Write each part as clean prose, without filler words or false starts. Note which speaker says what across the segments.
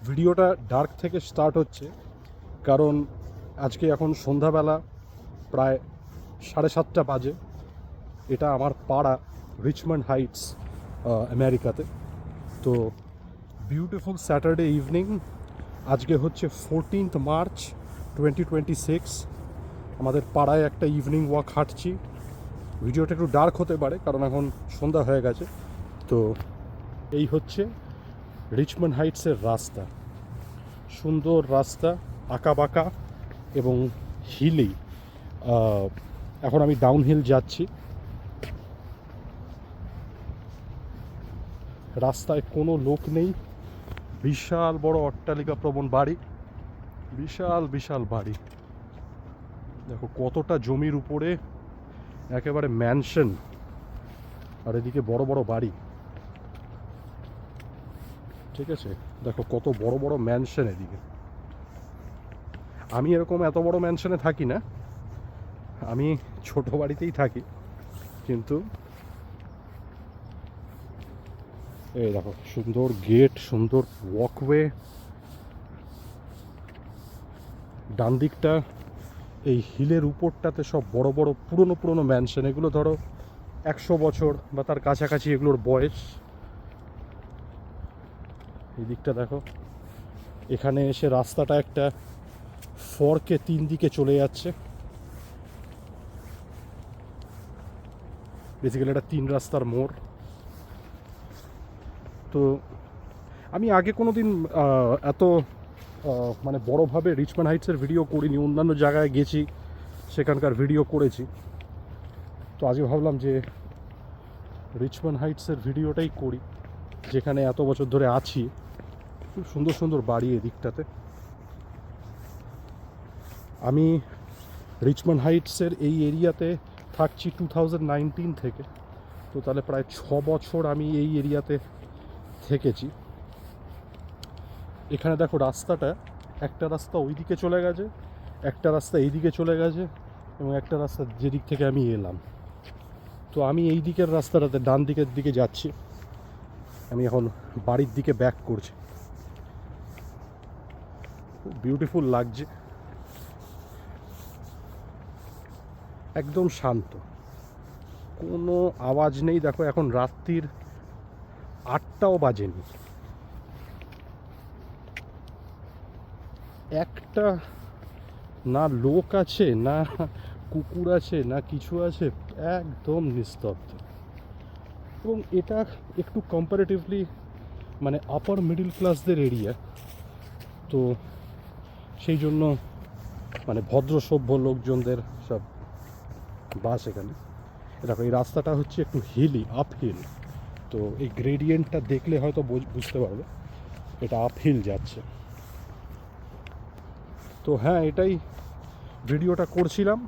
Speaker 1: ভিডিওটা ডার্ক থেকে স্টার্ট হচ্ছে, কারণ আজকে এখন সন্ধ্যাবেলা প্রায় 7:30 বাজে। এটা আমার পাড়া রিচমন্ড হাইটস, আমেরিকাতে। তো বিউটিফুল স্যাটারডে ইভিনিং। আজকে হচ্ছে 14th মার্চ 2026। আমাদের পাড়ায় একটা ইভিনিং ওয়াক হাঁটছি। ভিডিওটা একটু ডার্ক হতে পারে কারণ এখন সন্ধ্যা হয়ে গেছে। তো এই হচ্ছে রিচমন্ড হাইটসের রাস্তা, সুন্দর রাস্তা, আঁকা বাঁকা এবং হিলি। এখন আমি ডাউন হিল যাচ্ছি। রাস্তায় কোনো লোক নেই। বিশাল বড় অট্টালিকা প্রবণ বাড়ি, বিশাল বিশাল বাড়ি। দেখো কতটা জমির উপরে একেবারে ম্যানশন, আর এদিকে বড় বড় বাড়ি। ঠিক আছে, দেখো কত বড় বড় ম্যানশন এদিকে। আমি এরকম এত বড় ম্যানশনে থাকি না, আমি ছোট বাড়িতেই থাকি। কিন্তু এই দেখো সুন্দর গেট, সুন্দর ওয়াকওয়ে। ডান দিকটা এই হিলের উপরটাতে সব বড় বড় পুরনো পুরনো ম্যানশন। এগুলো ধরো 100 বছর বা তার কাছাকাছি এগুলোর বয়স। এই দিকটা দেখো, এখানে এসে রাস্তাটা একটা ফর্কে 3 দিকে চলে যাচ্ছে। বেসিক্যালি এটা 3 রাস্তার মোড়। তো আমি আগে কোনো দিন এত মানে বড়োভাবে রিচমন্ড হাইটসের ভিডিও করিনি। অন্যান্য জায়গায় গেছি, সেখানকার ভিডিও করেছি। তো আজকে ভাবলাম যে রিচমন্ড হাইটসের ভিডিওটাই করি, যেখানে এত বছর ধরে আছি। খুব সুন্দর সুন্দর বাড়ি এদিকটাতে। আমি রিচমন্ড হাইটসের এই এরিয়াতে থাকছি 2019 থেকে। তো তাহলে প্রায় 6 বছর আমি এই এরিয়াতে থেকেছি। এখানে দেখো রাস্তাটা, একটা রাস্তা ওই দিকে চলে গেছে, একটা রাস্তা এই দিকে চলে গেছে, এবং একটা রাস্তা যেদিক থেকে আমি এলাম। তো আমি এই দিকের রাস্তাটাতে ডান দিকের দিকে যাচ্ছি। আমি এখন বাড়ির দিকে ব্যাক করছি। খুব বিউটিফুল লাগছে, একদম শান্ত, কোনো আওয়াজ নেই। দেখো এখন রাত্রির 8টাও বাজেনি, একটা না লোক আছে, না কুকুর আছে, না কিছু আছে। একদম নিস্তব্ধ। এবং এটা একটু কম্পারেটিভলি মানে আপার মিডল ক্লাসদের এরিয়া। তো সেই জন্য মানে ভদ্র সভ্য লোকজনদের সব বাস এখানে। দেখো এই রাস্তাটা হচ্ছে একটু হিলি, আপহিল। তো এই গ্রেডিয়েন্টটা দেখলে হয়তো বুঝতে পারবে এটা আপহিল যাচ্ছে। তো হ্যাঁ, এটাই ভিডিওটা করছিলাম।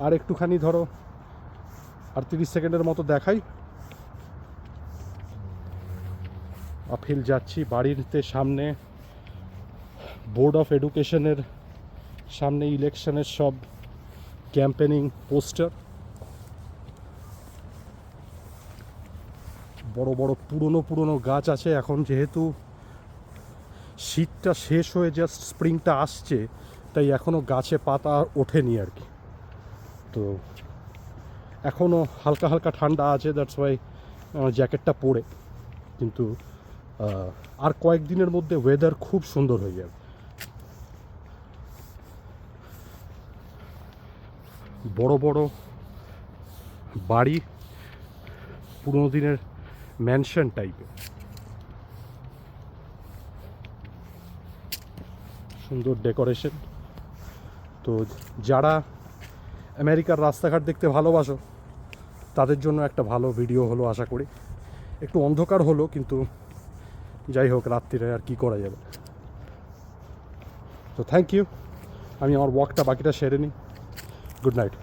Speaker 1: আর একটুখানি ধরো আর 30 সেকেন্ডের মতো দেখাই। আপহিল যাচ্ছি, বাড়িতে সামনে বোর্ড অফ এডুকেশনের সামনে ইলেকশনের সব ক্যাম্পেনিং পোস্টার। বড় বড় পুরনো পুরনো গাছ আছে। এখন যেহেতু শীতটা শেষ হয়ে জাস্ট স্প্রিংটা আসছে, তাই এখনও গাছে পাতা ওঠেনি আর কি। তো এখনও হালকা হালকা ঠান্ডা আছে, দ্যাটস ওয়াই জ্যাকেটটা পরে। কিন্তু আর কয়েকদিনের মধ্যে ওয়েদার খুব সুন্দর হয়ে যাবে। বড় বড় বাড়ি, পুরোনো দিনের ম্যানশন টাইপের, সুন্দর ডেকোরেশন। তো যারা আমেরিকার রাস্তাঘাট দেখতে ভালোবাসো, তাদের জন্য একটা ভালো ভিডিও হলো আশা করি। একটু অন্ধকার হলো, কিন্তু যাই হোক, রাত্রিরে আর কি করা যাবে। তো থ্যাংক ইউ। আমি আমার ওয়াকটা বাকিটা সেরে নিই। Good night.